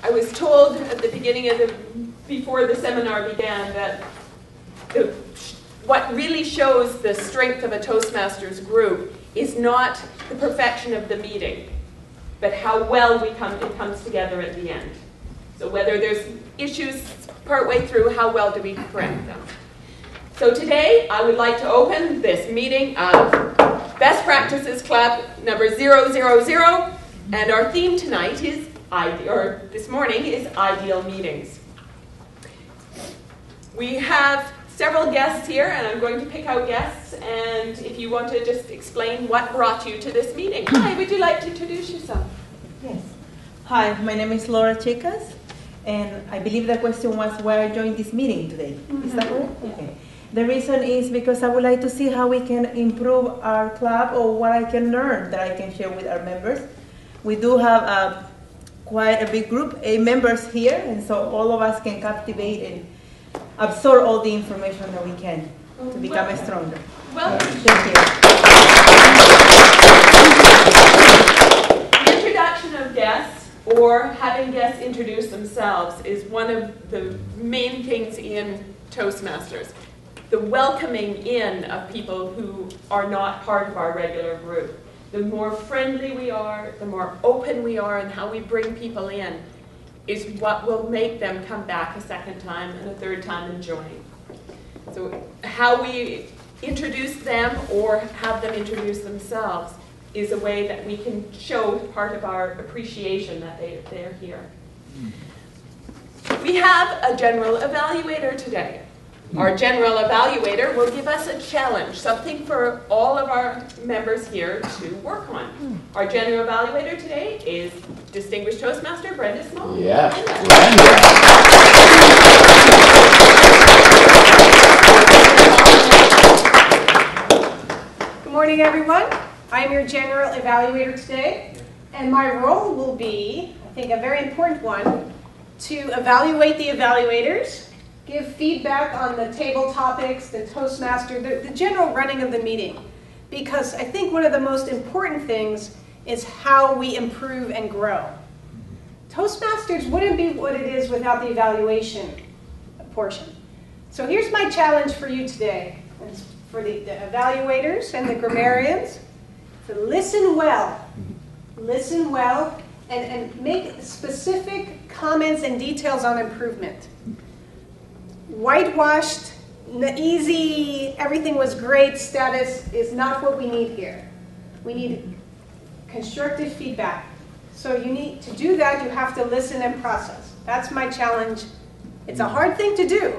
I was told at the beginning of before the seminar began that what really shows the strength of a Toastmasters group is not the perfection of the meeting, but how well it comes together at the end. So whether there's issues partway through, how well do we correct them? So today, I would like to open this meeting of Best Practices Club number 000, and our theme tonight is, this morning, is Ideal Meetings. We have several guests here, and I'm going to pick out guests, and if you want to just explain what brought you to this meeting. Hi, would you like to introduce yourself? Yes. Hi, my name is Laura Chicas, and I believe the question was why I joined this meeting today. Is that correct? Yeah. Okay. The reason is because I would like to see how we can improve our club or what I can learn that I can share with our members. We do have quite a big group, 8 members here, and so all of us can captivate and absorb all the information that we can to become stronger. Well, thank you. The introduction of guests, or having guests introduce themselves, is one of the main things in Toastmasters. The welcoming in of people who are not part of our regular group. The more friendly we are, the more open we are in how we bring people in, is what will make them come back a second time and a third time and join. So how we introduce them or have them introduce themselves is a way that we can show part of our appreciation that they're here. We have a general evaluator today. Our general evaluator will give us a challenge, something for all of our members here to work on. Our general evaluator today is Distinguished Toastmaster Brenda Small. Yes, Brenda. Good morning, everyone. I'm your general evaluator today, and my role will be, I think, a very important one, to evaluate the evaluators, give feedback on the table topics, the Toastmaster, the general running of the meeting. Because I think one of the most important things is how we improve and grow. Toastmasters wouldn't be what it is without the evaluation portion. So here's my challenge for you today. It's for the evaluators and the grammarians to listen well. Listen well and make specific comments and details on improvement. Whitewashed, easy, everything was great status is not what we need here. We need constructive feedback. So you need to do that, you have to listen and process. That's my challenge. It's a hard thing to do.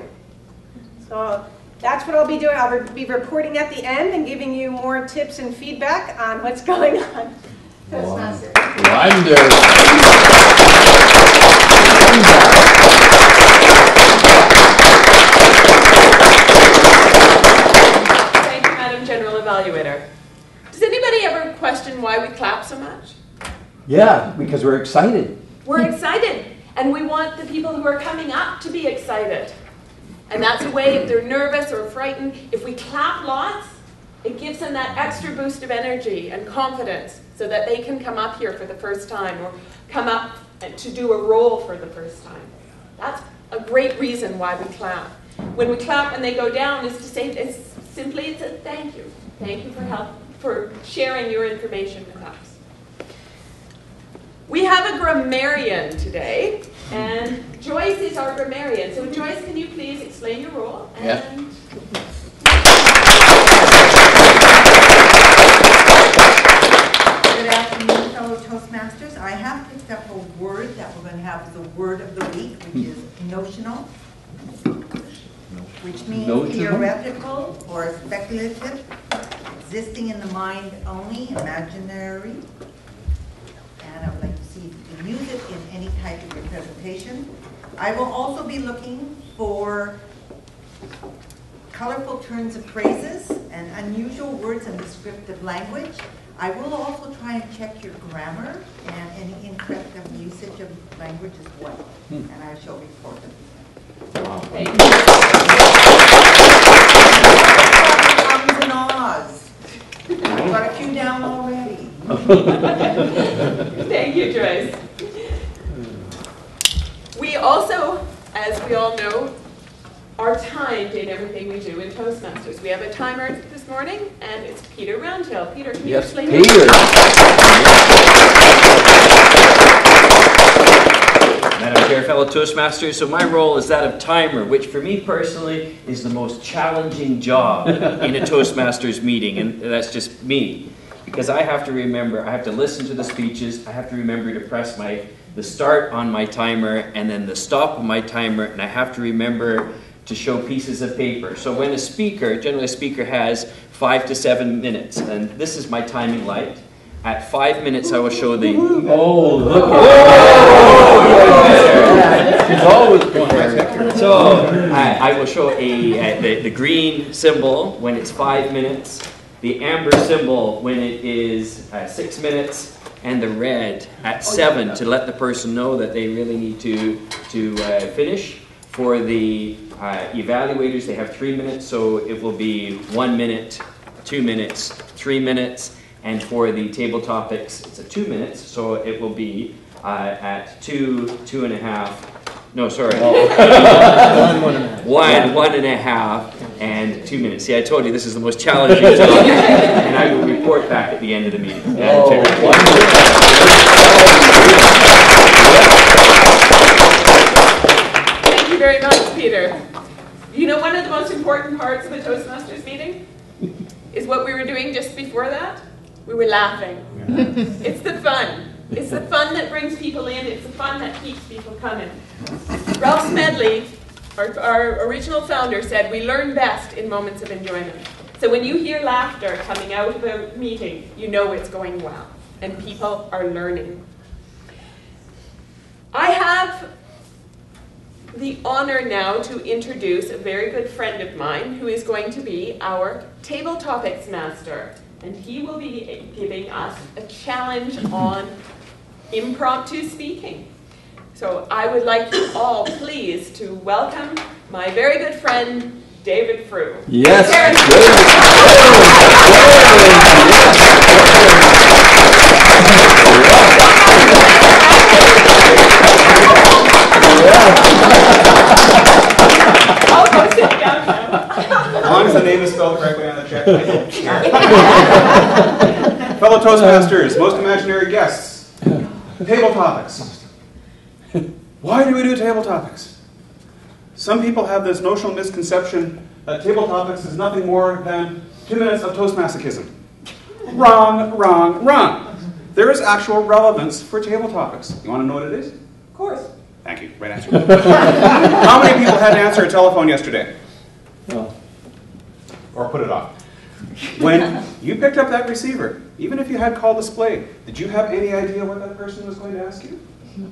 So that's what I'll be doing. I'll be reporting at the end and giving you more tips and feedback on what's going on. Toastmaster. Evaluator. Does anybody ever question why we clap so much? Yeah, because we're excited. We're excited, and we want the people who are coming up to be excited. And that's a way, if they're nervous or frightened, if we clap lots, it gives them that extra boost of energy and confidence so that they can come up here for the first time or come up to do a role for the first time. That's a great reason why we clap. When we clap and they go down, is to say, it's a thank you. Thank you for sharing your information with us. We have a grammarian today, and Joyce is our grammarian. So Joyce, can you please explain your role? Yeah. Good afternoon, fellow Toastmasters. I have picked up a word that we're going to have the word of the week, which is notional, which means theoretical or speculative, existing in the mind only, imaginary, and I would like to see if you can use it in any type of your presentation. I will also be looking for colorful turns of phrases and unusual words in descriptive language. I will also try and check your grammar and any incorrect usage of language as well, and I shall report them. Thank you. Ums and ahs. I've got a few down already. Thank you, Joyce. also, as we all know, are timed in everything we do in Toastmasters. We have a timer this morning, and it's Peter Roundhill. Peter, can you explain? Peter. Madam Chair, fellow Toastmasters, so my role is that of timer, which for me personally is the most challenging job in a Toastmasters meeting, and that's just me. Because I have to remember, I have to listen to the speeches, I have to remember to press the start on my timer and then the stop of my timer, and I have to remember to show pieces of paper. So when generally a speaker has 5 to 7 minutes, and this is my timing light. At 5 minutes, I will show the... Oh, look at She's always prepared. So I will show the green symbol when it's 5 minutes, the amber symbol when it is 6 minutes, and the red at 7 to let the person know that they really need to finish. For the evaluators, they have 3 minutes, so it will be 1 minute, 2 minutes, 3 minutes. And for the table topics, it's at 2 minutes, so it will be at 2, 2.5. No, sorry. One and a half, and 2 minutes. See, I told you this is the most challenging job, and I will report back at the end of the meeting. Thank you very much, Peter. You know, one of the most important parts of a Toastmasters meeting is what we were doing just before that. We were laughing. It's the fun. It's the fun that brings people in. It's the fun that keeps people coming. Ralph Smedley, our original founder, said, we learn best in moments of enjoyment. So when you hear laughter coming out of a meeting, you know it's going well, and people are learning. I have the honor now to introduce a very good friend of mine who is going to be our table topics master. And he will be giving us a challenge on impromptu speaking. So I would like you all, please, to welcome my very good friend, David Frew. Yes. I'll go sit down now. As long as the name is spelled correctly on the check. Fellow Toastmasters, most imaginary guests, table topics. Why do we do table topics? Some people have this notional misconception that table topics is nothing more than 2 minutes of Toastmasochism. Wrong, wrong, wrong. There is actual relevance for table topics. You want to know what it is? Of course. Thank you. Right answer. How many people had to answer a telephone yesterday? No. Or put it off? When you picked up that receiver, even if you had call display, did you have any idea what that person was going to ask you?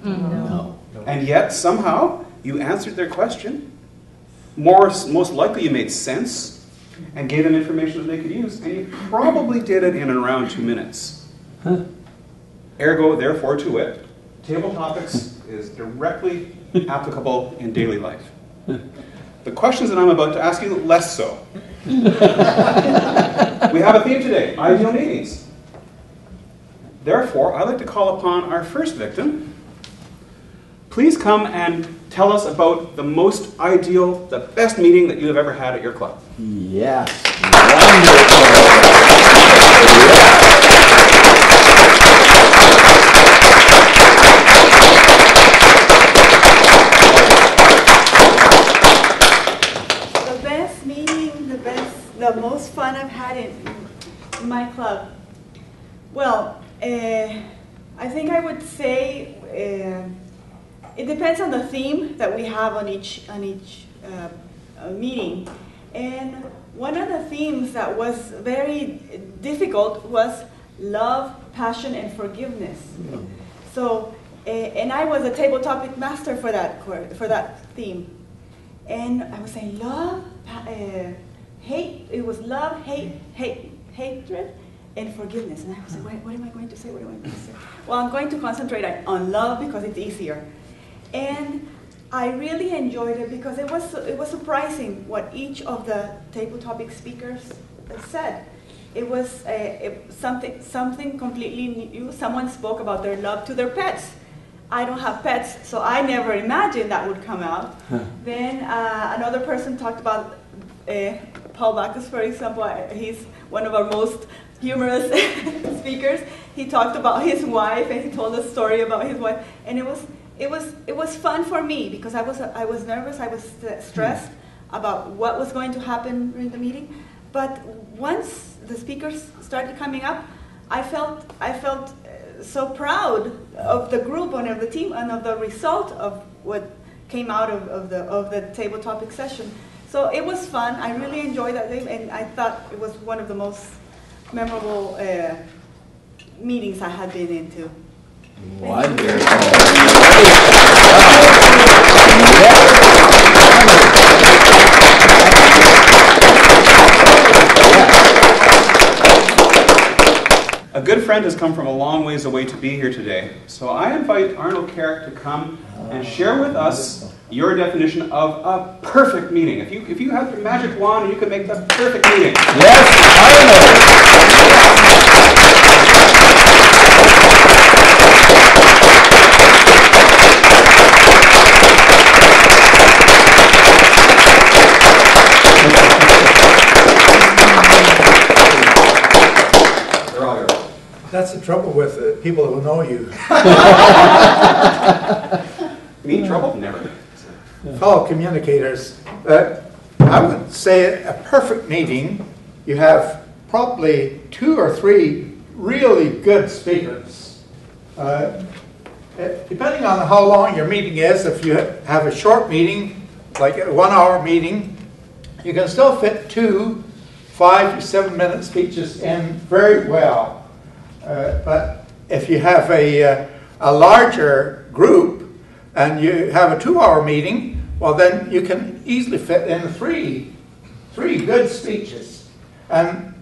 No. And yet, somehow, you answered their question. Most likely you made sense and gave them information that they could use, and you probably did it in around 2 minutes. Ergo, therefore, to wit, table topics is directly applicable in daily life. The questions that I'm about to ask you, less so. We have a theme today, ideal meetings. Therefore, I'd like to call upon our first victim. Please come and tell us about the most ideal, the best meeting that you have ever had at your club. Yes. The most fun I've had in my club. Well, I think I would say it depends on the theme that we have on each meeting. And one of the themes that was very difficult was love, passion, and forgiveness. So, and I was a table topic master for that theme. And I was saying love, hate. It was love, hatred, and forgiveness. And I was like, what am I going to say? What am I going to say? Well, I'm going to concentrate on love because it's easier. And I really enjoyed it because it was surprising what each of the table topic speakers said. It was something completely new. Someone spoke about their love to their pets. I don't have pets, so I never imagined that would come out. Then another person talked about Paul Bacchus, for example. He's one of our most humorous speakers. He talked about his wife, and he told a story about his wife, and it was fun for me because I was nervous, I was stressed about what was going to happen during the meeting. But once the speakers started coming up, I felt so proud of the group and of the team and of the result of what came out of the table topic session. So it was fun. I really enjoyed that day, and I thought it was one of the most memorable meetings I had been into. A good friend has come from a long ways away to be here today. So I invite Arnold Carrick to come and share with us your definition of a perfect meeting. If you have your magic wand, you could make the perfect meeting. Yes, That's the trouble with people who know you. Me trouble? Never. Fellow communicators, I would say a perfect meeting, you have probably 2 or 3 really good speakers. Depending on how long your meeting is, if you have a short meeting, like a 1-hour meeting, you can still fit 2 5 to 7 minute speeches in very well. But if you have a larger group and you have a 2-hour meeting, well then you can easily fit in 3 good speeches. And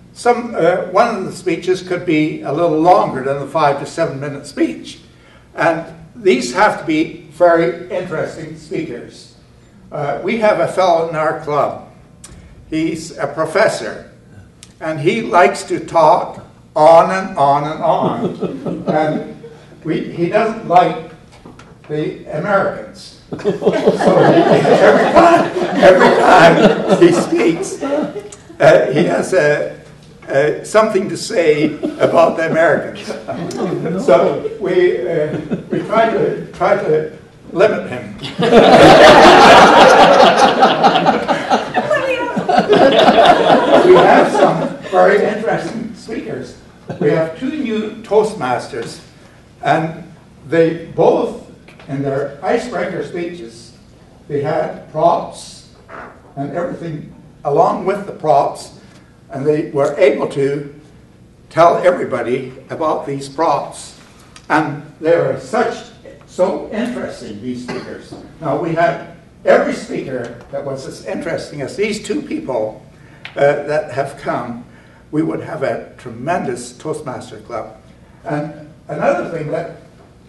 one of the speeches could be a little longer than the 5 to 7 minute speech. And these have to be very interesting speakers. We have a fellow in our club. He's a professor, and he likes to talk on and on and on. And he doesn't like the Americans. So every time he speaks, he has something to say about the Americans. So we try to limit him. We have some very interesting speakers. We have 2 new Toastmasters, and they both, in their icebreaker speeches, they had props and everything along with the props, and they were able to tell everybody about these props. And they were so interesting, these speakers. Now, we had every speaker that was as interesting as these 2 people that have come. We would have a tremendous Toastmaster club. And another thing that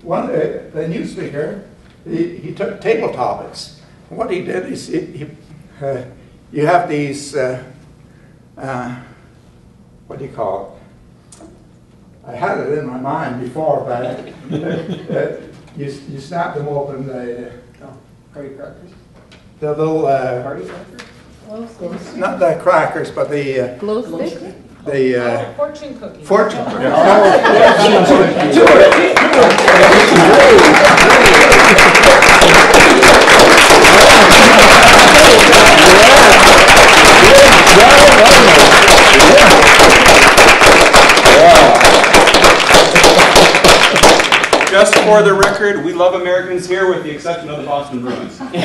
the new speaker, he took table topics. What he did is you have these, what do you call it? I had it in my mind before, but you snap them open, the little, not the crackers, but the Glow stick? the Fortune cookie. fortune. Just for the record, we love Americans here with the exception of the Boston Bruins. Madam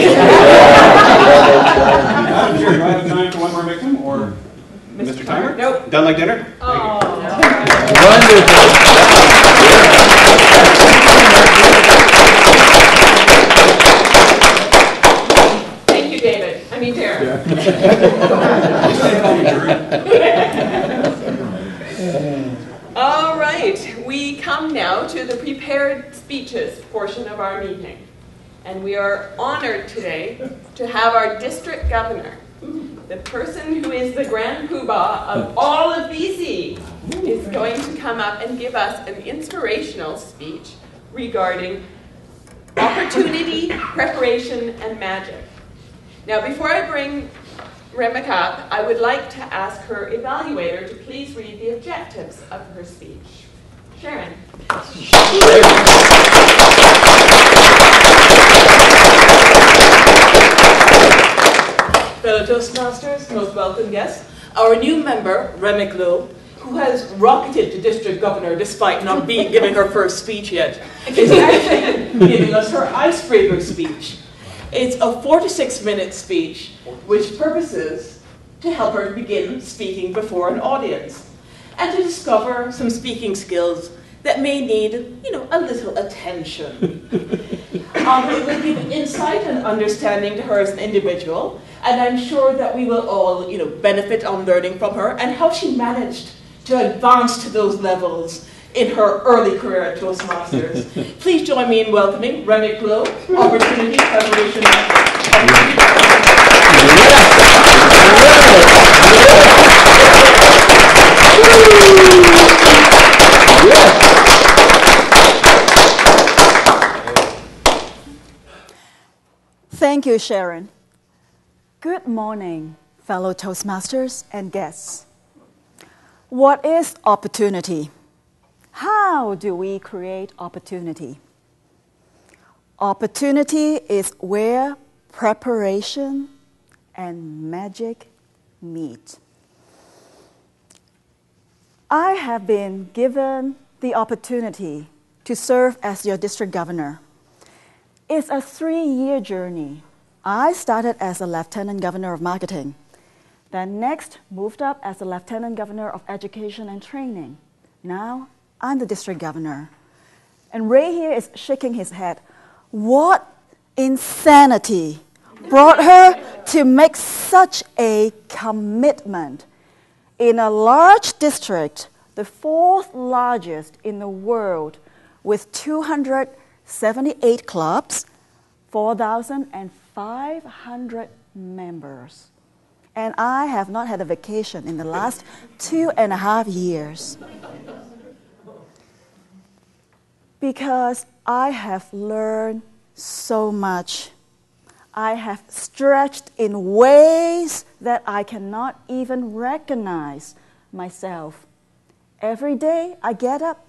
Chair, do I have time for one more victim? Or Mr. Timer? Nope. Done like dinner? Oh. Thank you, David. I mean, Darren. All right, we come now to the prepared speeches portion of our meeting. And we are honored today to have our district governor, the person who is the grand poobah of all of BC, is going to come up and give us an inspirational speech regarding Opportunity, preparation, and magic. Now, before I bring Remek up, I would like to ask her evaluator to please read the objectives of her speech. Sharon. Fellow Toastmasters, most welcome guests, our new member, Remek, who has rocketed to district governor despite not giving her first speech yet, is actually giving us her icebreaker speech. It's a 4 to 6 minute speech which purposes to help her begin speaking before an audience and to discover some speaking skills that may need, a little attention. It will give insight and understanding to her as an individual, and I'm sure that we will all, benefit on learning from her and how she managed to advance to those levels in her early career at Toastmasters. Please join me in welcoming Remek, Opportunity, Preparation, Thank you, Sharon. Good morning, fellow Toastmasters and guests. What is opportunity? How do we create opportunity? Opportunity is where preparation and magic meet. I have been given the opportunity to serve as your district governor. It's a 3-year journey. I started as a lieutenant governor of marketing, then next moved up as a lieutenant governor of education and training. Now I'm the district governor. And Ray here is shaking his head. What insanity brought her to make such a commitment in a large district, the 4th largest in the world, with 278 clubs, 4,500 members. And I have not had a vacation in the last 2.5 years. Because I have learned so much. I have stretched in ways that I cannot even recognize myself. Every day I get up,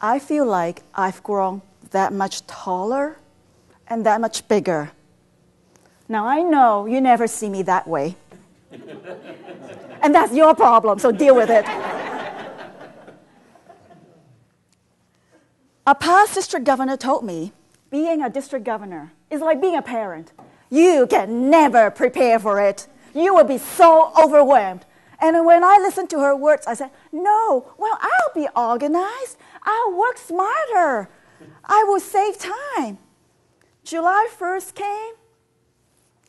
I feel like I've grown that much taller and that much bigger. Now I know you never see me that way. And that's your problem, so deal with it. A past district governor told me, being a district governor is like being a parent. You can never prepare for it. You will be so overwhelmed. And when I listened to her words, I said, no, well, I'll be organized. I'll work smarter. I will save time. July 1st came,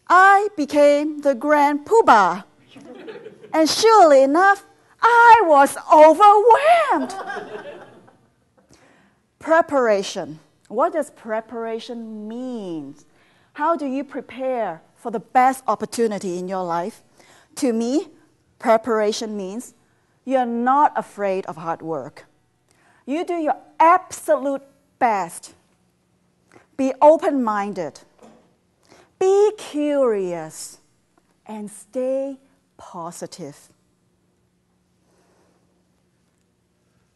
I became the grand poobah. And surely enough, I was overwhelmed. Preparation. What does preparation mean? How do you prepare for the best opportunity in your life? To me, preparation means you're not afraid of hard work. You do your absolute best. Be open-minded. Be curious. And stay positive.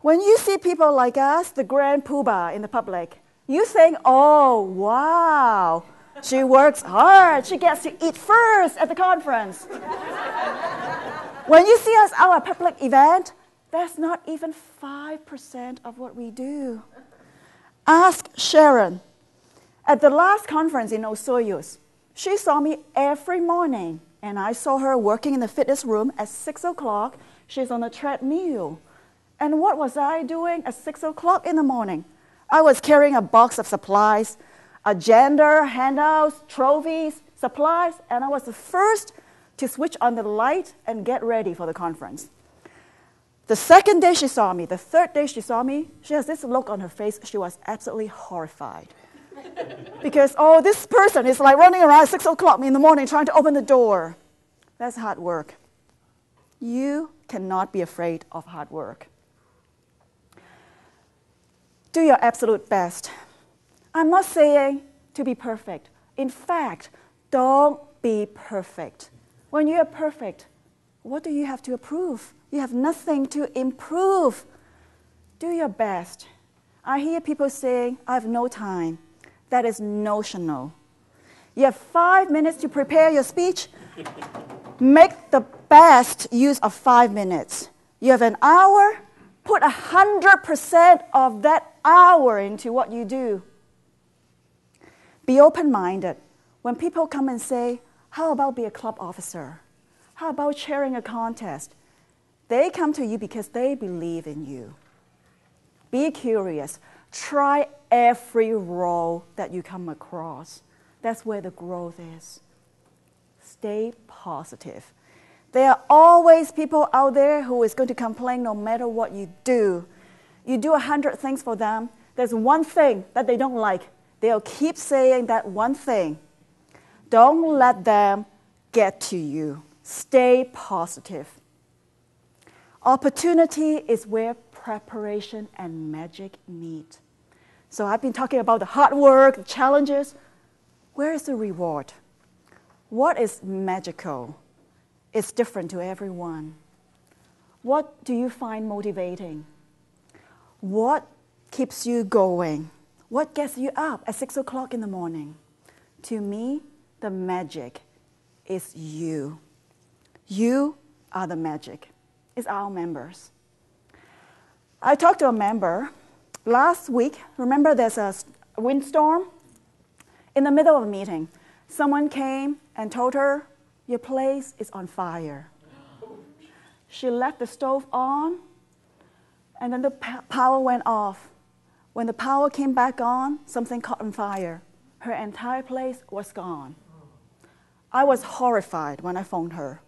When you see people like us, the grand poobah in the public, you think, oh, wow, she works hard. She gets to eat first at the conference. When you see us at our public event, that's not even 5% of what we do. Ask Sharon. At the last conference in Osoyoos, she saw me every morning, and I saw her working in the fitness room at 6 o'clock. She's on a treadmill. And what was I doing at 6 o'clock in the morning? I was carrying a box of supplies, agenda, handouts, trophies, supplies, and I was the first to switch on the light and get ready for the conference. The second day she saw me, the third day she saw me, she has this look on her face. She was absolutely horrified. Because, oh, this person is like running around at 6 o'clock in the morning trying to open the door. That's hard work. You cannot be afraid of hard work. Do your absolute best. I'm not saying to be perfect. In fact, don't be perfect. When you are perfect, what do you have to improve? You have nothing to improve. Do your best. I hear people saying, I have no time. That is notional. You have 5 minutes to prepare your speech. Make the best use of 5 minutes. You have an hour. Put 100% of that hour into what you do. Be open-minded. When people come and say, how about be a club officer? How about chairing a contest? They come to you because they believe in you. Be curious. Try every role that you come across. That's where the growth is. Stay positive. There are always people out there who is going to complain no matter what you do. You do 100 things for them. There's one thing that they don't like. They'll keep saying that one thing. Don't let them get to you. Stay positive. Opportunity is where preparation and magic meet. So I've been talking about the hard work, the challenges. Where is the reward? What is magical? It's different to everyone. What do you find motivating? What keeps you going? What gets you up at 6 o'clock in the morning? To me, the magic is you. You are the magic. It's our members. I talked to a member last week. Remember there's a windstorm? In the middle of a meeting, someone came and told her, your place is on fire. She left the stove on, and then the power went off. When the power came back on, something caught on fire. Her entire place was gone. I was horrified when I phoned her.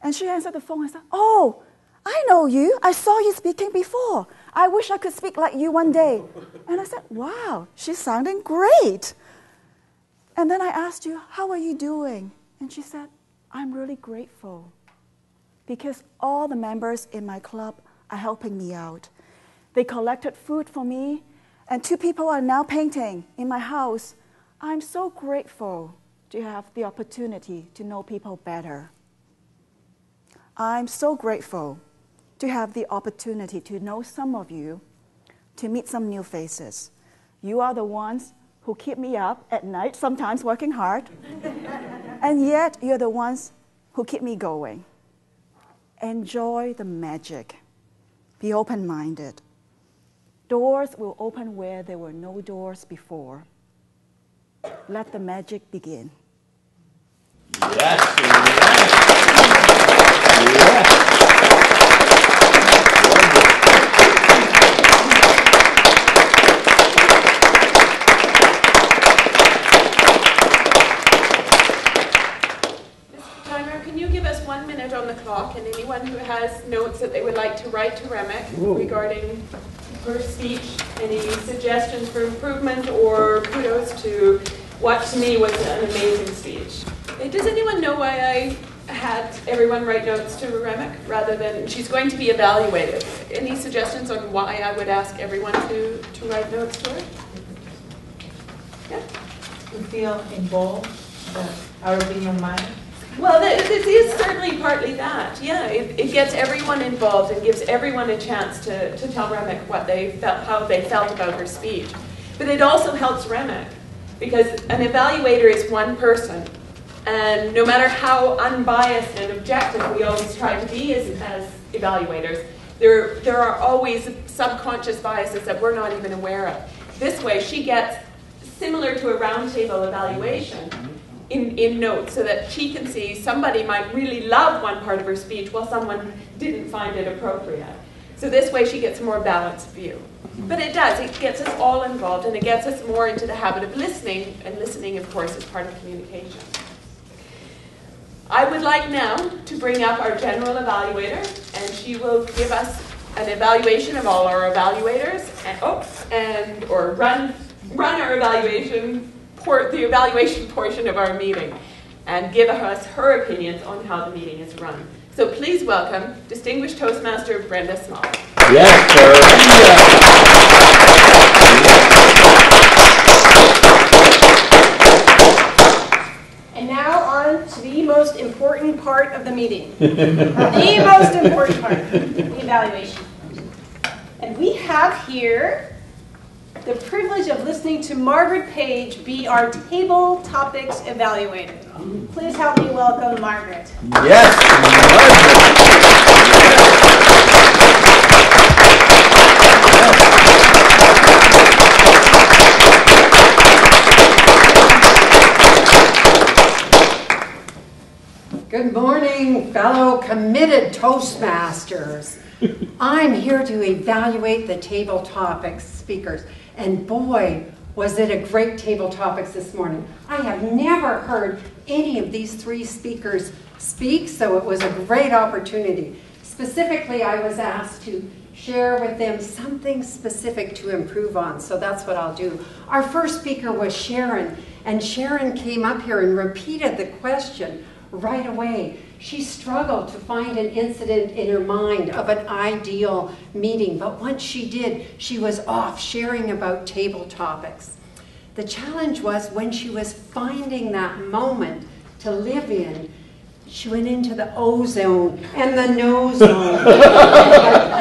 And she answered the phone and said, oh, I know you. I saw you speaking before. I wish I could speak like you one day. And I said, wow, she's sounding great. And then I asked you, how are you doing? And she said, I'm really grateful because all the members in my club are helping me out. They collected food for me, and 2 people are now painting in my house. I'm so grateful to have the opportunity to know people better. I'm so grateful to have the opportunity to know some of you, to meet some new faces. You are the ones who keep me up at night, sometimes working hard. And yet, you're the ones who keep me going. Enjoy the magic. Be open-minded. Doors will open where there were no doors before. Let the magic begin. Yes. Yes. On the clock, and anyone who has notes that they would like to write to Remek regarding her speech, any suggestions for improvement or kudos to what to me was an amazing speech. Does anyone know why I had everyone write notes to Remek rather than, she's going to be evaluated. Any suggestions on why I would ask everyone to write notes to her? Yeah? You feel involved, our opinion matters? Well, this is certainly partly that. Yeah, it gets everyone involved and gives everyone a chance to tell Remek what they felt, how they felt about her speech. But it also helps Remek because an evaluator is one person, and no matter how unbiased and objective we always try to be as evaluators, there are always subconscious biases that we're not even aware of. This way, she gets similar to a roundtable evaluation. In notes so that she can see somebody might really love one part of her speech while someone didn't find it appropriate. So this way she gets a more balanced view. But it does, it gets us all involved and it gets us more into the habit of listening, and listening of course is part of communication. I would like now to bring up our general evaluator, and she will give us an evaluation of all our evaluators or run our evaluation the evaluation portion of our meeting and give us her opinions on how the meeting is run. So please welcome Distinguished Toastmaster Brenda Small. Yes, sir. important part of the meeting. The most important part, the evaluation. And we have here the privilege of listening to Margaret Page be our table topics evaluator. Please help me welcome Margaret. Yes, Good morning, fellow committed Toastmasters. I'm here to evaluate the table topics speakers. And boy, was it a great table topics this morning. I have never heard any of these three speakers speak, so it was a great opportunity. Specifically, I was asked to share with them something specific to improve on, so that's what I'll do. Our first speaker was Sharon, and Sharon came up here and repeated the question right away. She struggled to find an incident in her mind of an ideal meeting, but once she did, she was off sharing about table topics. The challenge was when she was finding that moment to live in, she went into the O zone and the no zone. But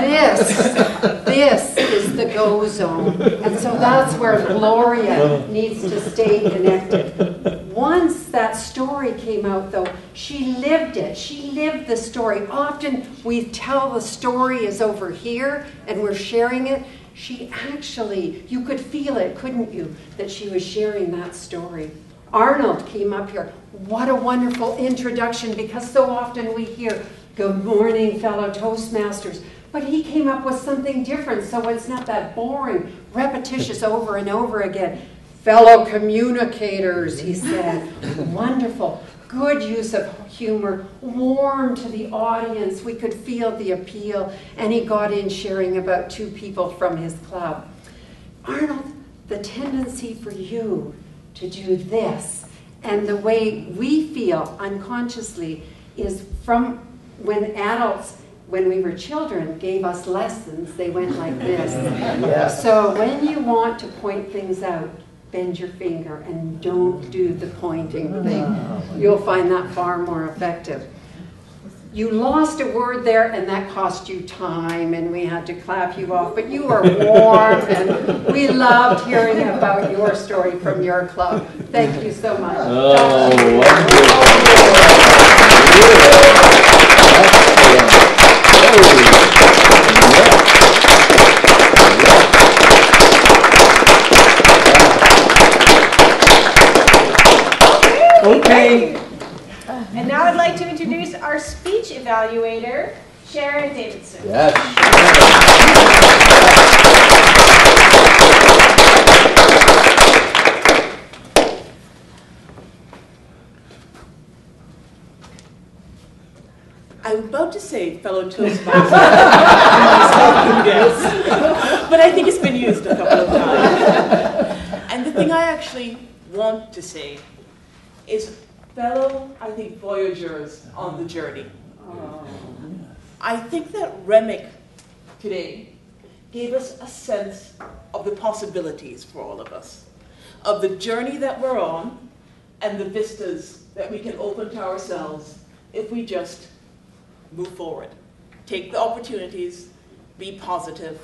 this is the go zone. And so that's where Gloria needs to stay connected. Once that story came out, though, she lived it. She lived the story. Often we tell the story is over here and we're sharing it. She actually, you could feel it, couldn't you, that she was sharing that story. Arnold came up here. What a wonderful introduction, because so often we hear, good morning, fellow Toastmasters. But he came up with something different, so it's not that boring, repetitious over and over again. Fellow communicators, he said. Wonderful. Good use of humor, warm to the audience. We could feel the appeal, and he got in sharing about two people from his club. Arnold, the tendency for you to do this, and the way we feel unconsciously is from when adults, when we were children, gave us lessons, they went like this. Yes. So when you want to point things out, bend your finger and don't do the pointing thing. You'll find that far more effective. You lost a word there, and that cost you time, and we had to clap you off, but you were warm, and we loved hearing about your story from your club. Thank you so much. Okay. And now I'd like to introduce our speech evaluator, Sharon Davidson. Yes. I'm about to say fellow Toastmasters, but I think it's been used a couple of times. And the thing I actually want to say is fellow, I think, voyagers on the journey. I think that Remick today gave us a sense of the possibilities for all of us, of the journey that we're on and the vistas that we can open to ourselves if we just move forward, take the opportunities, be positive,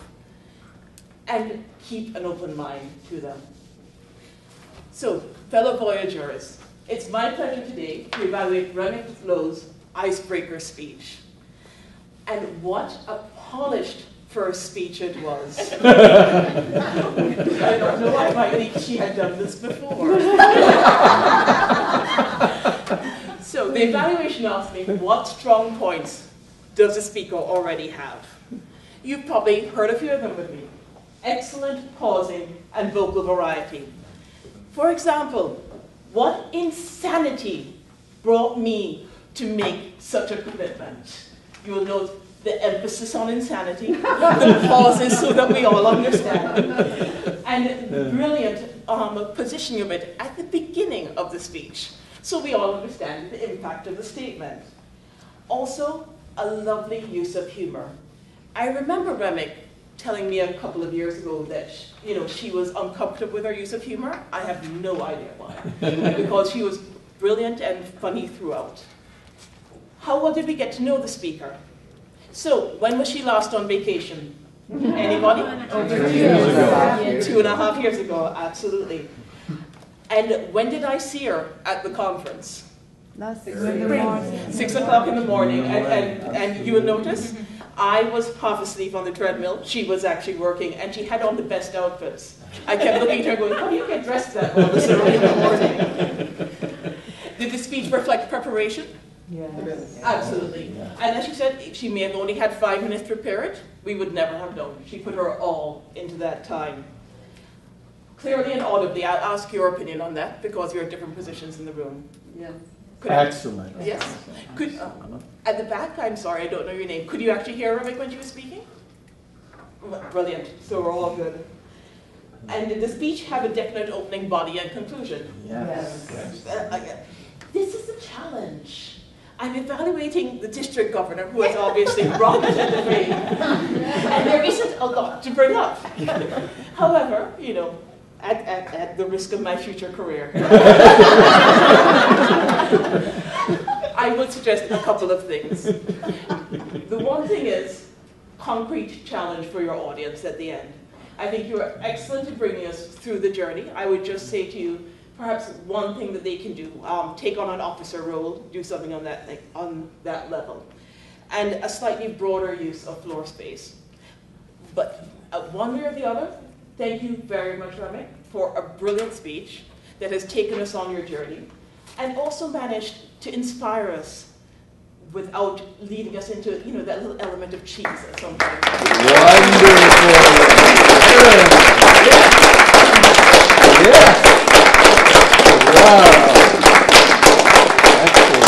and keep an open mind to them. So, fellow voyagers, it's my pleasure today to evaluate Remick Lowe's icebreaker speech. And what a polished first speech it was. I don't know, I might think she had done this before. So the evaluation asked me, what strong points does the speaker already have? You've probably heard a few of them with me. Excellent pausing and vocal variety. For example, what insanity brought me to make such a commitment? You will note the emphasis on insanity, the pauses so that we all understand, and the brilliant positioning of it at the beginning of the speech, so we all understand the impact of the statement. Also, a lovely use of humor. I remember Remick telling me a couple of years ago that she was uncomfortable with her use of humor. I have no idea why, because she was brilliant and funny throughout. How well did we get to know the speaker? So, when was she last on vacation? Anybody? 2.5 years ago, absolutely. And when did I see her at the conference? Last 6 o'clock in the morning. And you will notice, I was half asleep on the treadmill. She was actually working, and she had on the best outfits. I kept looking at her going, how do you get dressed that well this early in the morning? Did the speech reflect preparation? Yes. Absolutely. And as she said, she may have only had 5 minutes to prepare it. We would never have known. She put her all into that time. Clearly and audibly, I'll ask your opinion on that because you're at different positions in the room. Yes. Excellent. Yes. Could, at the back, I'm sorry, I don't know your name. Could you actually hear her when she was speaking? Brilliant. So we're all good. And did the speech have a definite opening, body, and conclusion? Yes. This is a challenge. I'm evaluating the district governor, who has obviously rocketed the fame, and there isn't a lot to bring up. However, you know, at the risk of my future career, I would suggest a couple of things. The one thing is concrete challenge for your audience at the end. I think you are excellent at bringing us through the journey. I would just say to you, perhaps one thing that they can do, take on an officer role, do something on that level, and a slightly broader use of floor space. But one way or the other, thank you very much, Remy, for a brilliant speech that has taken us on your journey, and also managed to inspire us without leading us into, you know, that little element of cheese at some point. Wonderful. Yes. Wow. Excellent.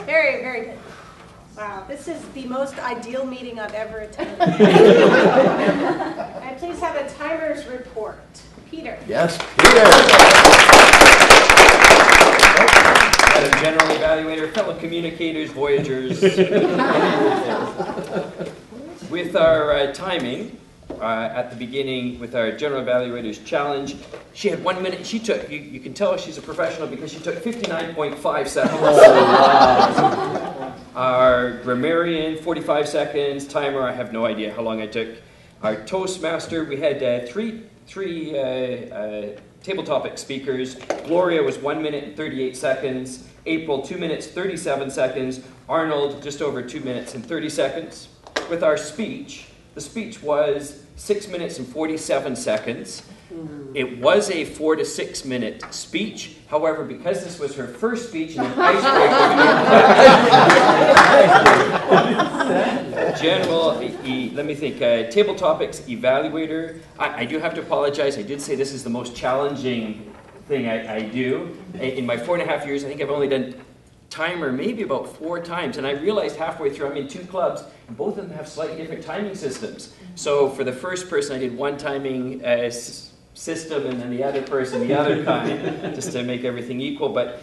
Very, very good. Wow, this is the most ideal meeting I've ever attended. I please have a timer's report. Peter. Yes, Peter. Madam General Evaluator, fellow communicators, voyagers. With our timing, at the beginning, with our General Evaluator's challenge, she had 1 minute. She took, you can tell she's a professional because she took 59.5 seconds. Our grammarian, 45 seconds. Timer, I have no idea how long I took. Our Toastmaster, we had three table topic speakers. Gloria was 1 minute and 38 seconds. April, 2 minutes, 37 seconds. Arnold, just over 2 minutes and 30 seconds. With our speech, the speech was 6 minutes and 47 seconds. It was a 4 to 6 minute speech. However, because this was her first speech in an icebreaker, General, let me think, table topics evaluator. I do have to apologize. I did say this is the most challenging thing I do. In my 4.5 years, I think I've only done timer maybe about 4 times, and I realized halfway through I'm in 2 clubs, and both of them have slightly different timing systems. So for the first person, I did one timing system, and then the other person the other kind, just to make everything equal. But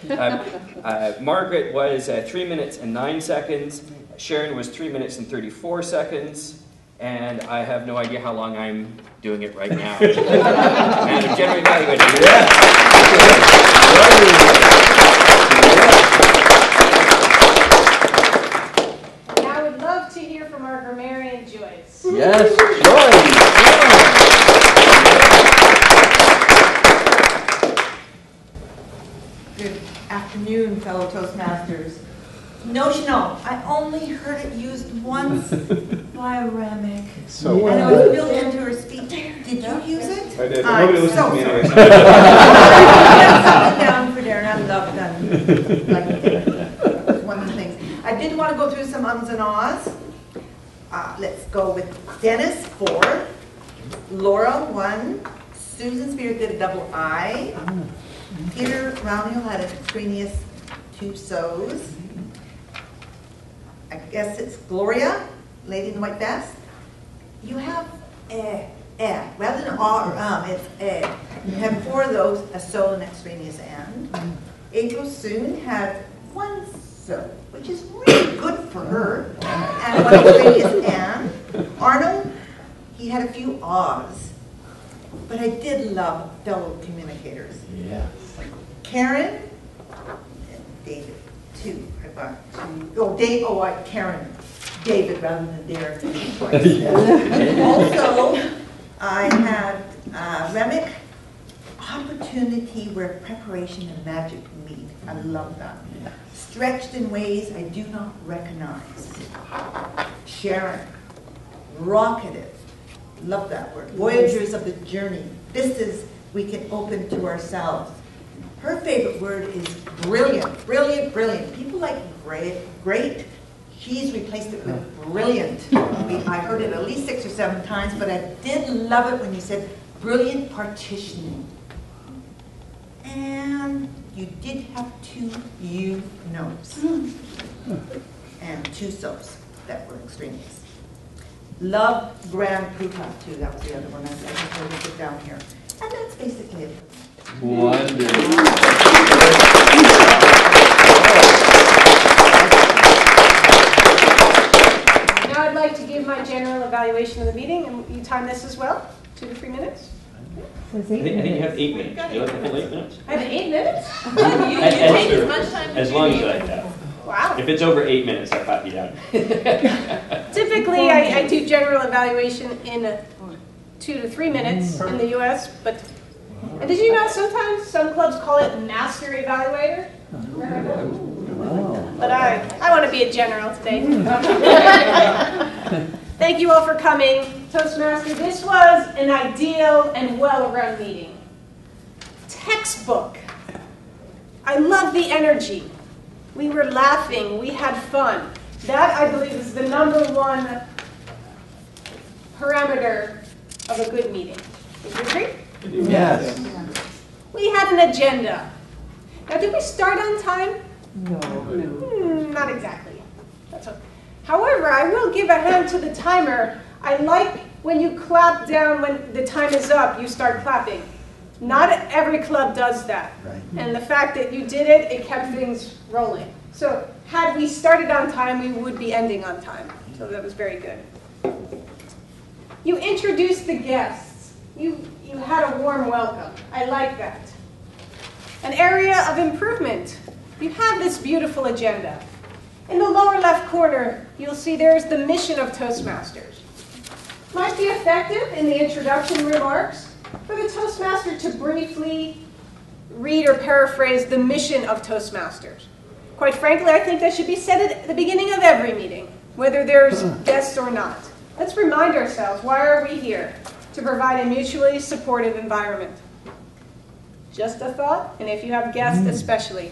Margaret was 3 minutes and 9 seconds. Sharon was 3 minutes and 34 seconds. And I have no idea how long I'm doing it right now. And I'm generally evaluating. Now I would love to hear from our grammarian, Joyce. Yes, Joyce. Good afternoon, fellow Toastmasters. Notional, I only heard it used once by Remick. So and it was built into her speech. Did you use it? I did. Nobody listened to me anyway. Something down for Darren. I love that. Like, it's one of the things. I did want to go through some ums and ahs. Let's go with Dennis, 4. Laura, 1. Susan Spears did a double I. Peter Roundhill had a extraneous 2 so's. I guess it's Gloria, lady in the white vest. You have rather than or it's You have 4 of those, a so and extraneous and. April Soon had 1 so, which is really good for her, and 1 extraneous and. Arnold, he had a few ahs. But I did love fellow communicators. Yes. Karen and David, too. I got two. Oh, Karen. David rather than Derek. Also, I had Remick, opportunity where preparation and magic meet. I love that. Stretched in ways I do not recognize. Sharon, rocketed. Love that word. Voyagers of the journey. Vistas we can open to ourselves. Her favorite word is brilliant, brilliant, brilliant. People like great. She's replaced it with brilliant. I heard it at least 6 or 7 times, but I did love it when you said brilliant partitioning. And you did have 2 U notes and 2 soaps that were extraneous. Love Grand Puka too. That was the other one. I just wrote it down here. And that's basically it. Wonderful. Now I'd like to give my general evaluation of the meeting, and you time this as well, 2 to 3 minutes. I think you have 8 minutes. Do you have the whole 8 minutes? I have 8 minutes? You take as much time As long as I have. Wow. If it's over 8 minutes, I'll pat you down. Typically, I do general evaluation in 2 to 3 minutes in the U.S., but and did you know sometimes some clubs call it master evaluator? But I want to be a general today. Thank you all for coming. Toastmaster, this was an ideal and well-run meeting. Textbook. I love the energy. We were laughing. We had fun. That, I believe, is the #1 parameter of a good meeting. Would you agree? Yes. We had an agenda. Now, did we start on time? No. Not exactly. That's okay. However, I will give a hand to the timer. I like when you clap down when the time is up, you start clapping. Not every club does that. Right. And the fact that you did it, it kept things rolling. So had we started on time, we would be ending on time. So that was very good. You introduced the guests. You had a warm welcome. I like that. An area of improvement. You have this beautiful agenda. In the lower left corner, you'll see there's the mission of Toastmasters. Might be effective in the introduction remarks for the Toastmaster to briefly read or paraphrase the mission of Toastmasters. Quite frankly, I think that should be said at the beginning of every meeting, whether there's guests or not. Let's remind ourselves, why are we here? To provide a mutually supportive environment. Just a thought, and if you have guests especially.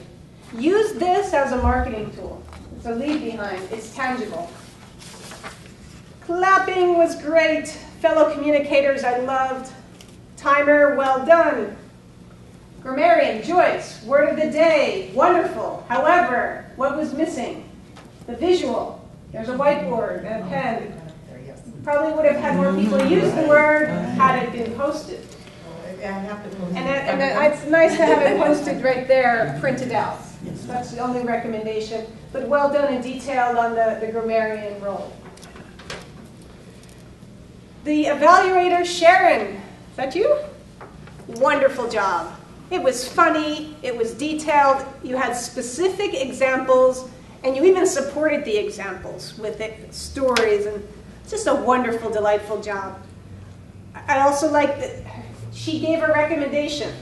Use this as a marketing tool. It's a leave behind. It's tangible. Clapping was great. Fellow communicators, I loved. Timer, well done. Grammarian, Joyce, word of the day, wonderful. However, what was missing? The visual. There's a whiteboard and a pen. Probably would have had more people use the word had it been posted. And it's nice to have it posted right there, printed out. That's the only recommendation. But well done and detailed on the grammarian role. The evaluator, Sharon, is that you? Wonderful job. It was funny, it was detailed, you had specific examples, and you even supported the examples with stories, and just a wonderful, delightful job. I also like that she gave a recommendation,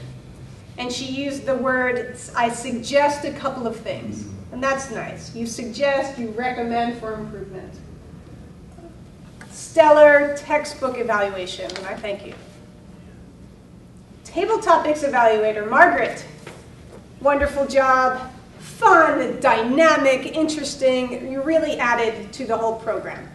and she used the word, I suggest a couple of things, and that's nice. You suggest, you recommend for improvement. Stellar textbook evaluation, and I thank you. Table Topics Evaluator, Margaret. Wonderful job. Fun, dynamic, interesting. You really added to the whole program.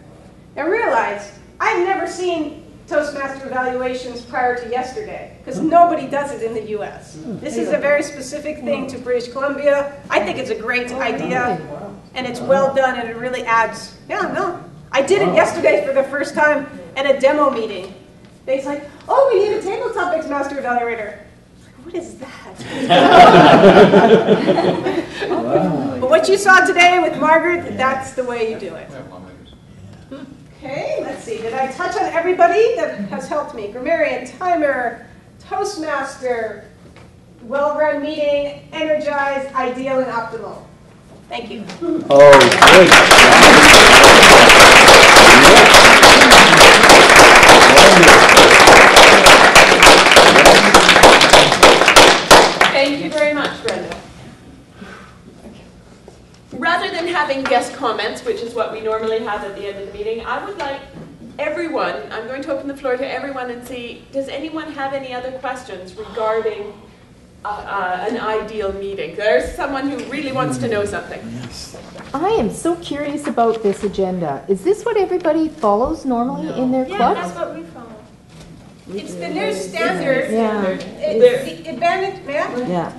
Now realize, I've never seen Toastmaster evaluations prior to yesterday, because nobody does it in the US. This is a very specific thing to British Columbia. I think it's a great idea, and it's well done, and it really adds. Yeah, no. I did it yesterday for the first time at a demo meeting. They's like, oh, we need a Table Topics Master Evaluator. What is that? But what you saw today with Margaret, that's the way you do it. Okay, let's see. Did I touch on everybody that has helped me? Grammarian, timer, Toastmaster, well-run meeting, energized, ideal, and optimal. Thank you. Oh, good. Thank you very much, Brenda. Rather than having guest comments, which is what we normally have at the end of the meeting, I would like everyone, I'm going to open the floor to everyone and see, does anyone have any other questions regarding an ideal meeting? There's someone who really wants to know something. Yes. I am so curious about this agenda. Is this what everybody follows normally in their Yeah, club? that's what we follow. It's the new standard. Yeah. It's the advantage, Yeah.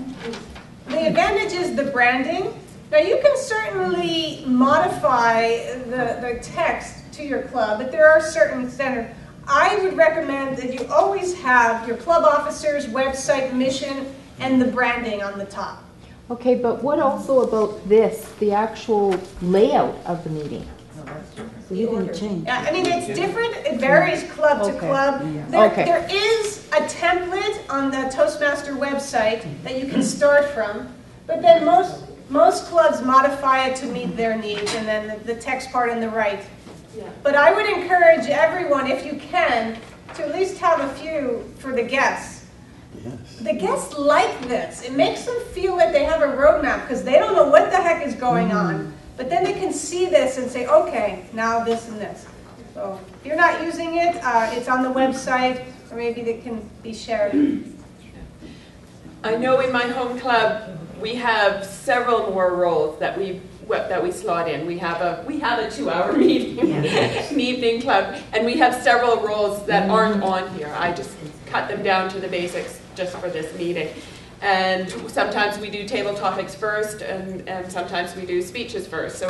the advantage is the branding. Now you can certainly modify the text to your club, but there are certain standards. I would recommend that you always have your club officer's website, mission, and the branding on the top. Okay, but what also about this, the actual layout of the meeting? So you can change. Yeah, I mean, it's different. It varies club to club. There is a template on the Toastmaster website that you can start from, but then most clubs modify it to meet their needs, and then the text part on the right. Yeah. But I would encourage everyone, if you can, to at least have a few for the guests. Yes. The guests like this. It makes them feel that they have a roadmap because they don't know what the heck is going on. But then they can see this and say, okay, now this and this. So if you're not using it, it's on the website, or maybe it can be shared. I know in my home club we have several more roles that we slot in. We have a 2-hour meeting, an evening club, and we have several roles that aren't on here. I just cut them down to the basics just for this meeting. And sometimes we do table topics first, and sometimes we do speeches first. So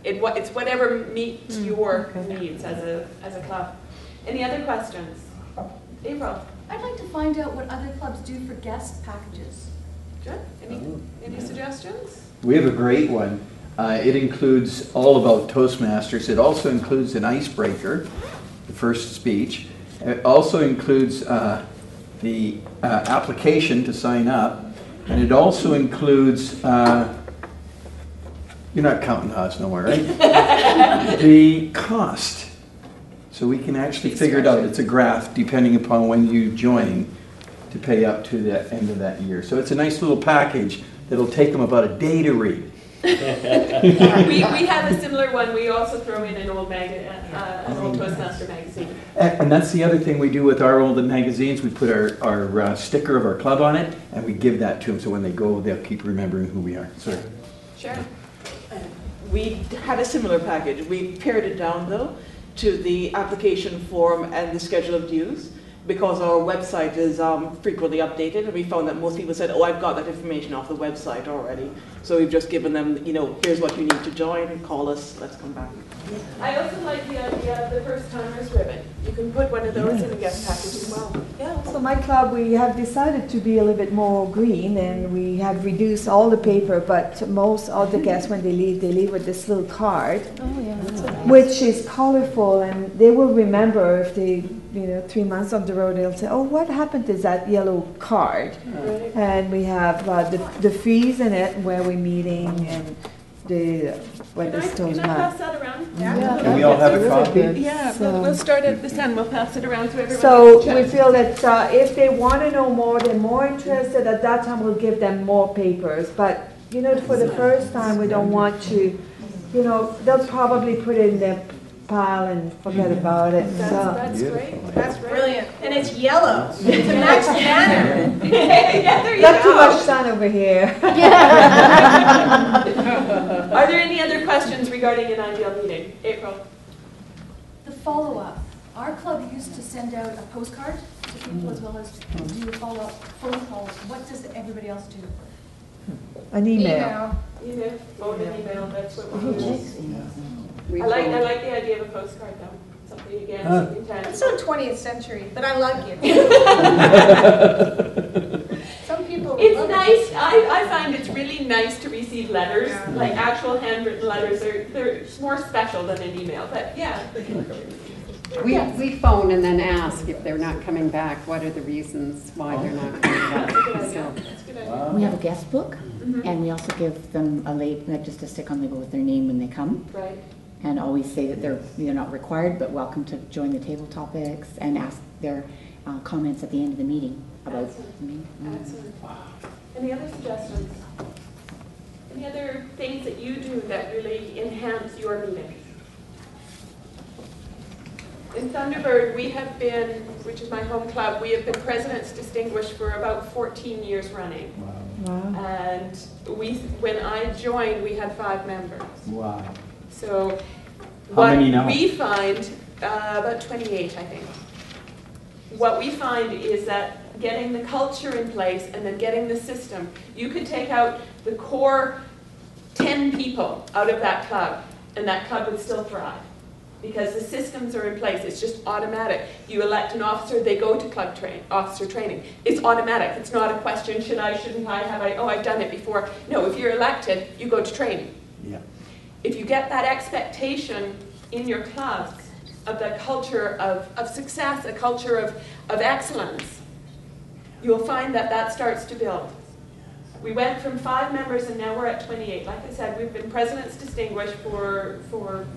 it's whatever meets your needs as a club. Any other questions? April? I'd like to find out what other clubs do for guest packages. Good. Any suggestions? We have a great one. It includes all about Toastmasters. It also includes an icebreaker, the first speech. It also includes the application to sign up, and it also includes, you're not counting odds nowhere, right? The cost. So we can actually figure it out. It's a graph depending upon when you join to pay up to the end of that year. So it's a nice little package that'll take them about a day to read. we have a similar one. We also throw in an old Toastmaster magazine. And that's the other thing we do with our old magazines. We put our sticker of our club on it, and we give that to them. So when they go, they'll keep remembering who we are. Sorry. Sure. We had a similar package. We pared it down, though, to the application form and the schedule of dues, because our website is frequently updated, and we found that most people said, oh, I've got that information off the website already. So we've just given them, here's what you need to join, call us, let's come back. I also like the idea of the first timers ribbon. You can put one of those in a guest package as well. Yeah. So my club, we have decided to be a little bit more green, and we have reduced all the paper, but most of the guests, when they leave with this little card, which is colorful, and they will remember if they, 3 months on the road, they'll say, oh, what happened to that yellow card? Right. And we have the fees in it, where we're meeting, and what the stores Can I pass that around? Yeah. Can we all have a copy? Yeah, we'll start at this end. We'll pass it around to everyone. So we feel that if they want to know more, they're more interested, at that time we'll give them more papers. But, for the first time, we don't want to, they'll probably put it in their pile and forget about it. That's great. That's Brilliant. And it's yellow. To match the banner. Yeah, there you Not go. too much sun over here. Are there any other questions regarding an ideal meeting? April? The follow-up. Our club used to send out a postcard to people as well as do a follow-up phone calls. What does everybody else do? An email. Email. Phone and email, that's what we do. I like the idea of a postcard though. Something again, something tangible. It's so 20th century, but I like it. Some people It's nice. I find it's really nice to receive receive letters, like actual handwritten letters. They're more special than an email, but yeah. We phone and then ask if they're not coming back, what are the reasons why they're not coming back. So, We have a guest book, and we also give them a like just a stick-on label with their name when they come. Right. And always say that they're not required, but welcome to join the table topics and ask their comments at the end of the meeting about the meeting. Excellent. Any other suggestions? Any other things that you do that really enhance your meeting? In Thunderbird, we have been, which is my home club, we have been President's Distinguished for about 14 years running. Wow. And when I joined, we had 5 members. Wow. So How many now? we find, about 28, I think. What we find is that getting the culture in place and then getting the system, you could take out the core 10 people out of that club, and that club would still thrive. Because the systems are in place, it's just automatic. You elect an officer, they go to club officer training. It's automatic, it's not a question, should I, shouldn't I, have I, oh, I've done it before. No, if you're elected, you go to training. Yeah. If you get that expectation in your clubs of the culture of success, a culture of excellence, you'll find that that starts to build. We went from 5 members and now we're at 28. Like I said, we've been President's Distinguished for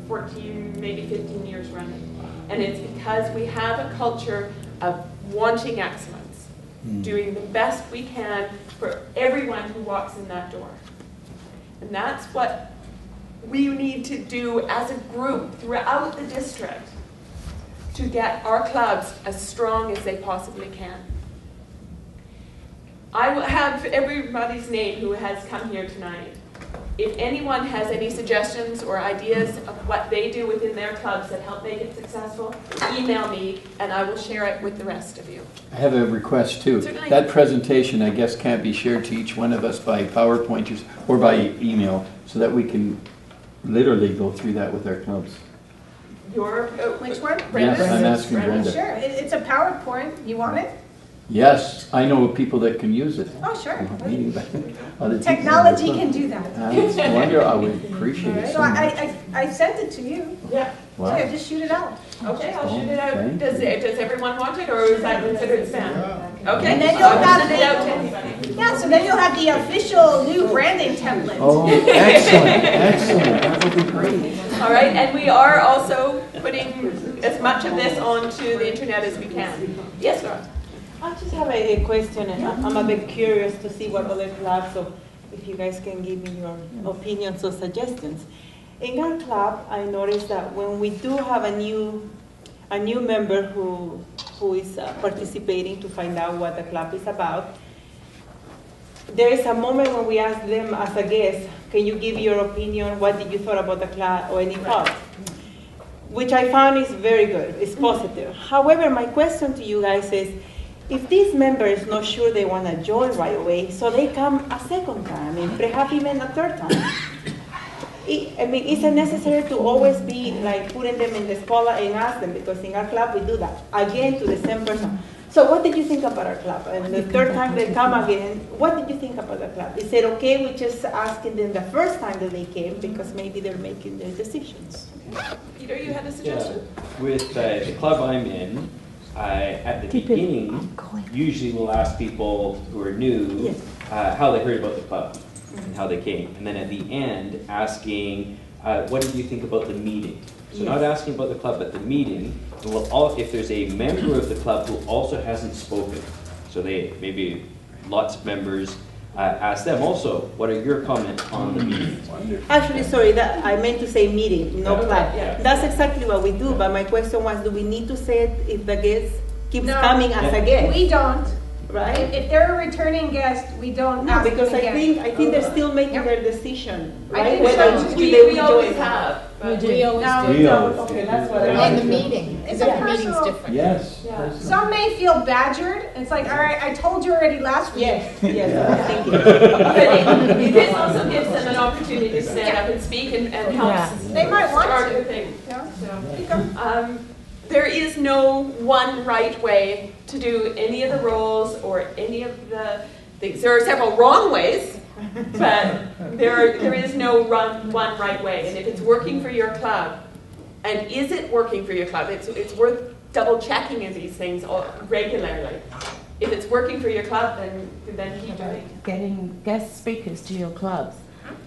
14, maybe 15 years running. And it's because we have a culture of wanting excellence, doing the best we can for everyone who walks in that door. And that's what we need to do as a group throughout the district to get our clubs as strong as they possibly can. I will have everybody's name who has come here tonight. If anyone has any suggestions or ideas of what they do within their clubs that help make it successful, email me and I will share it with the rest of you. I have a request too. Certainly. That presentation, I guess, can't be shared to each one of us by PowerPoint or by email, so that we can literally go through that with our clubs. Which one? Yes, I'm asking Brenda. Sure, it's a PowerPoint. You want it? Yes, I know people that can use it. Oh, sure. Other Technology people- can do that. It's wonderful. I would appreciate it So so much. I sent it to you. Yeah. Wow. Yeah, just shoot it out. Okay, I'll shoot it out. Okay. Does everyone want it, or is that considered spam? Okay, And then you'll I'll have send it out to anybody. Yeah, so then you'll have the official new branding template. Oh, excellent, excellent. That would be great. All right, and we are also putting as much of this onto the internet as we can. Yes, Laura? I just have a question, and I'm a bit curious to see what other clubs, so if you guys can give me your opinions or suggestions. In our club, I noticed that when we do have a new member who is participating to find out what the club is about, there is a moment when we ask them as a guest, can you give your opinion, what did you thought about the club or any club? Which I found is very good, it's positive. However, my question to you guys is, if this member is not sure they want to join right away, so they come a second time, and perhaps even a third time. I mean, is it necessary to always be like putting them in the spotlight and ask them? Because in our club we do that, again to the same person. So what did you think about our club? And the third time they come again, what did you think about the club? Is it okay with just asking them the first time that they came, because maybe they're making their decisions? Peter, you had a suggestion? Yeah. With the club I'm in, at the beginning, usually we'll ask people who are new how they heard about the club and how they came. And then at the end, asking, what did you think about the meeting? So not asking about the club, but the meeting. And we'll all, if there's a member of the club who also hasn't spoken, so they maybe lots of members, ask them also, what are your comments on the meeting? Actually, sorry, that I meant to say meeting, no club. That's exactly what we do, but my question was, do we need to say it if the guest keeps coming as a guest? We don't. Right? If they're a returning guest, we don't No, ask because them again. I think they're still making their decision, I right? think so. We always have. We always No, do. we don't. Okay, that's what And the meeting, It's because a the meeting's personal- different. Yes. Some may feel badgered. It's like, all right, I told you already last week. Yes, thank you. But this also gives them an opportunity to stand up and speak and help They might want start to. the thing. Yeah. There is no one right way to do any of the roles or any of the things. There are several wrong ways, But there is no one right way. And if it's working for your club, and is it working for your club, it's worth double checking these things regularly. If it's working for your club, then keep doing it. Getting guest speakers to your clubs.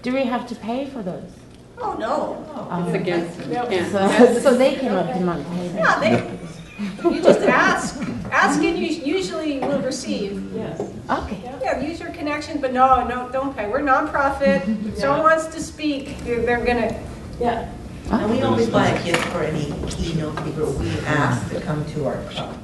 Do we have to pay for those? Oh, no. It's against so they cannot demand payment. Yeah, you just ask. Ask and you usually will receive. Yes. Okay. Yeah, use your connection, but no, don't pay. We're nonprofit. If someone wants to speak, they're going to. Yeah. And we always buy a gift for any keynote speaker we ask to come to our club.